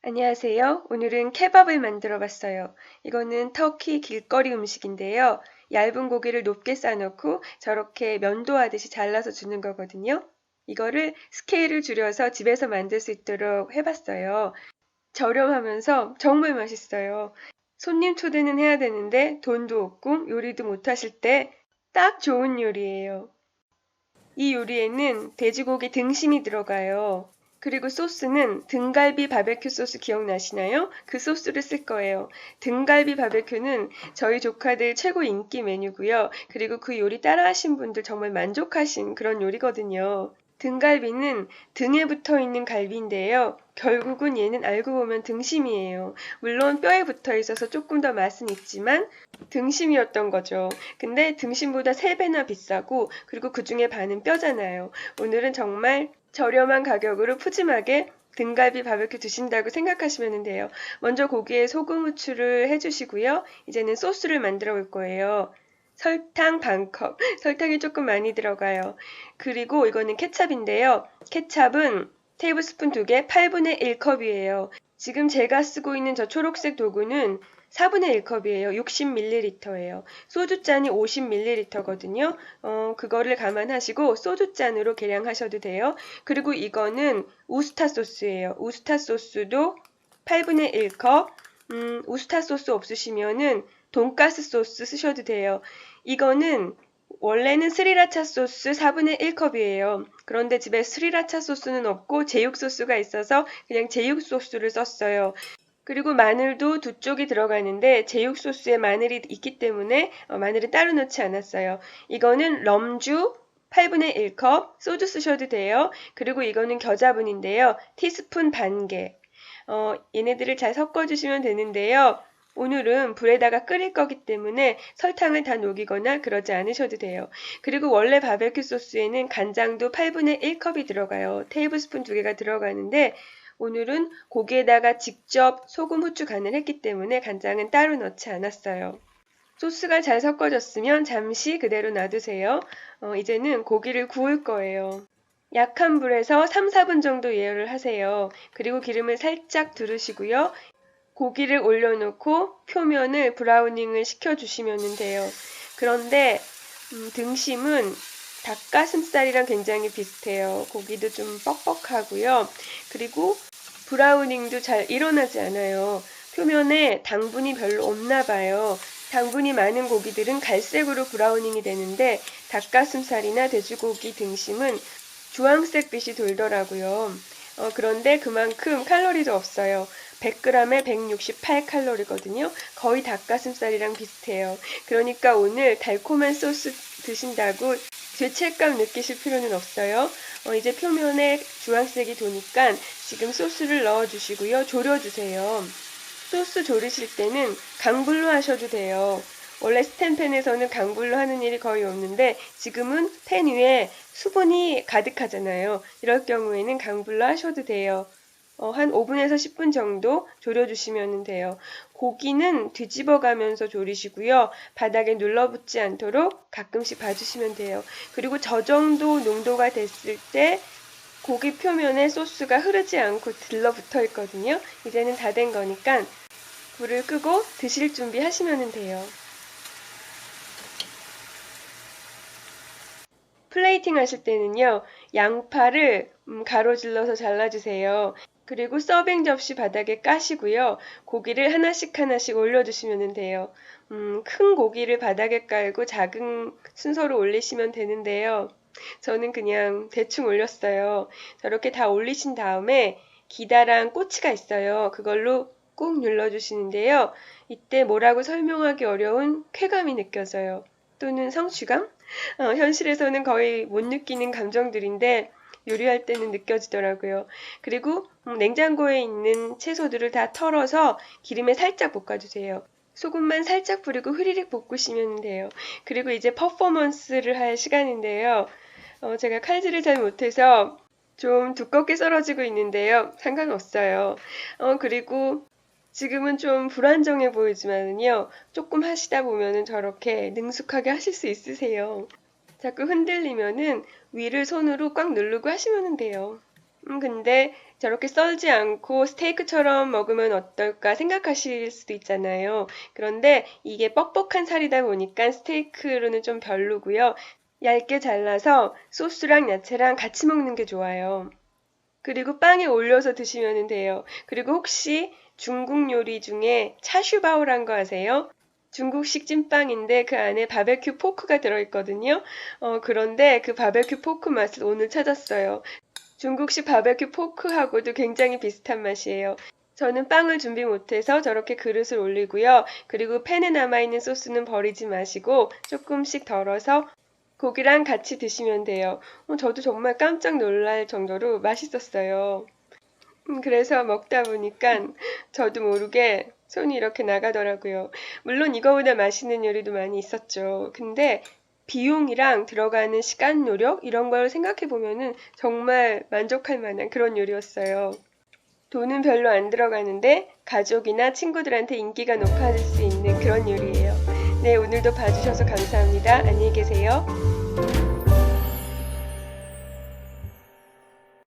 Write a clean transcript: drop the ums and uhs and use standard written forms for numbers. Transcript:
안녕하세요. 오늘은 케밥을 만들어 봤어요. 이거는 터키 길거리 음식인데요. 얇은 고기를 높게 싸놓고 저렇게 면도하듯이 잘라서 주는 거거든요. 이거를 스케일을 줄여서 집에서 만들 수 있도록 해봤어요. 저렴하면서 정말 맛있어요. 손님 초대는 해야 되는데 돈도 없고 요리도 못 하실 때 딱 좋은 요리예요. 이 요리에는 돼지고기 등심이 들어가요. 그리고 소스는 등갈비 바베큐 소스 기억나시나요? 그 소스를 쓸 거예요. 등갈비 바베큐는 저희 조카들 최고 인기 메뉴고요. 그리고 그 요리 따라하신 분들 정말 만족하신 그런 요리거든요. 등갈비는 등에 붙어 있는 갈비인데요. 결국은 얘는 알고 보면 등심이에요. 물론 뼈에 붙어 있어서 조금 더 맛은 있지만 등심이었던 거죠. 근데 등심보다 3배나 비싸고 그리고 그 중에 반은 뼈잖아요. 오늘은 정말 저렴한 가격으로 푸짐하게 등갈비 바베큐 드신다고 생각하시면 돼요. 먼저 고기에 소금 후추를 해주시고요. 이제는 소스를 만들어 볼 거예요. 설탕 반컵. 설탕이 조금 많이 들어가요. 그리고 이거는 케찹인데요. 케찹은 테이블스푼 2개, 8분의 1컵이에요. 지금 제가 쓰고 있는 저 초록색 도구는 4분의 1컵이에요. 60ml예요. 소주잔이 50ml거든요. 그거를 감안하시고 소주잔으로 계량하셔도 돼요. 그리고 이거는 우스타 소스예요. 우스타 소스도 8분의 1컵. 우스타 소스 없으시면은 돈가스 소스 쓰셔도 돼요. 이거는 원래는 스리라차 소스 4분의 1컵이에요. 그런데 집에 스리라차 소스는 없고 제육 소스가 있어서 그냥 제육 소스를 썼어요. 그리고 마늘도 2쪽이 들어가는데 제육 소스에 마늘이 있기 때문에 마늘은 따로 넣지 않았어요. 이거는 럼주 8분의 1컵, 소주 쓰셔도 돼요. 그리고 이거는 겨자분인데요. 티스푼 반 개. 얘네들을 잘 섞어주시면 되는데요. 오늘은 불에다가 끓일 거기 때문에 설탕을 다 녹이거나 그러지 않으셔도 돼요. 그리고 원래 바베큐 소스에는 간장도 8분의 1컵이 들어가요. 테이블스푼 2개가 들어가는데 오늘은 고기에다가 직접 소금, 후추 간을 했기 때문에 간장은 따로 넣지 않았어요. 소스가 잘 섞어졌으면 잠시 그대로 놔두세요. 이제는 고기를 구울 거예요. 약한 불에서 3, 4분 정도 예열을 하세요. 그리고 기름을 살짝 두르시고요. 고기를 올려놓고 표면을 브라우닝을 시켜주시면 돼요. 그런데 등심은 닭가슴살이랑 굉장히 비슷해요. 고기도 좀 뻑뻑하고요. 그리고 브라우닝도 잘 일어나지 않아요. 표면에 당분이 별로 없나 봐요. 당분이 많은 고기들은 갈색으로 브라우닝이 되는데 닭가슴살이나 돼지고기 등심은 주황색 빛이 돌더라고요. 그런데 그만큼 칼로리도 없어요. 100g에 168칼로리거든요. 거의 닭가슴살이랑 비슷해요. 그러니까 오늘 달콤한 소스 드신다고 죄책감 느끼실 필요는 없어요. 이제 표면에 주황색이 도니까 지금 소스를 넣어주시고요. 졸여주세요. 소스 졸이실 때는 강불로 하셔도 돼요. 원래 스텐팬에서는 강불로 하는 일이 거의 없는데 지금은 팬 위에 수분이 가득하잖아요. 이럴 경우에는 강불로 하셔도 돼요. 한 5분에서 10분 정도 졸여주시면 돼요. 고기는 뒤집어 가면서 졸이시고요. 바닥에 눌러붙지 않도록 가끔씩 봐주시면 돼요. 그리고 저 정도 농도가 됐을 때 고기 표면에 소스가 흐르지 않고 들러붙어 있거든요. 이제는 다 된 거니까 불을 끄고 드실 준비 하시면 돼요. 플레이팅 하실 때는요, 양파를 가로질러서 잘라주세요. 그리고 서빙 접시 바닥에 까시고요. 고기를 하나씩 하나씩 올려주시면 돼요. 큰 고기를 바닥에 깔고 작은 순서로 올리시면 되는데요. 저는 그냥 대충 올렸어요. 저렇게 다 올리신 다음에 기다란 꼬치가 있어요. 그걸로 꾹 눌러주시는데요. 이때 뭐라고 설명하기 어려운 쾌감이 느껴져요. 또는 성취감? 현실에서는 거의 못 느끼는 감정들인데 요리할 때는 느껴지더라고요. 그리고 냉장고에 있는 채소들을 다 털어서 기름에 살짝 볶아주세요. 소금만 살짝 뿌리고 흐리릭 볶으시면 돼요. 그리고 이제 퍼포먼스를 할 시간인데요. 제가 칼질을 잘 못해서 좀 두껍게 썰어지고 있는데요. 상관없어요. 그리고 지금은 좀 불안정해 보이지만요. 조금 하시다 보면은 저렇게 능숙하게 하실 수 있으세요. 자꾸 흔들리면은 위를 손으로 꽉 누르고 하시면 돼요. 근데 저렇게 썰지 않고 스테이크처럼 먹으면 어떨까 생각하실 수도 있잖아요. 그런데 이게 뻑뻑한 살이다 보니까 스테이크로는 좀 별로고요. 얇게 잘라서 소스랑 야채랑 같이 먹는 게 좋아요. 그리고 빵에 올려서 드시면 돼요. 그리고 혹시 중국 요리 중에 차슈바오란 거 아세요? 중국식 찐빵인데 그 안에 바베큐 포크가 들어있거든요. 그런데 그 바베큐 포크 맛을 오늘 찾았어요. 중국식 바베큐 포크하고도 굉장히 비슷한 맛이에요. 저는 빵을 준비 못해서 저렇게 그릇을 올리고요. 그리고 팬에 남아있는 소스는 버리지 마시고 조금씩 덜어서 고기랑 같이 드시면 돼요. 저도 정말 깜짝 놀랄 정도로 맛있었어요. 그래서 먹다 보니까 저도 모르게 손이 이렇게 나가더라고요. 물론 이거보다 맛있는 요리도 많이 있었죠. 근데 비용이랑 들어가는 시간, 노력 이런 걸 생각해 보면은 정말 만족할 만한 그런 요리였어요. 돈은 별로 안 들어가는데 가족이나 친구들한테 인기가 높아질 수 있는 그런 요리예요. 네, 오늘도 봐주셔서 감사합니다. 안녕히 계세요.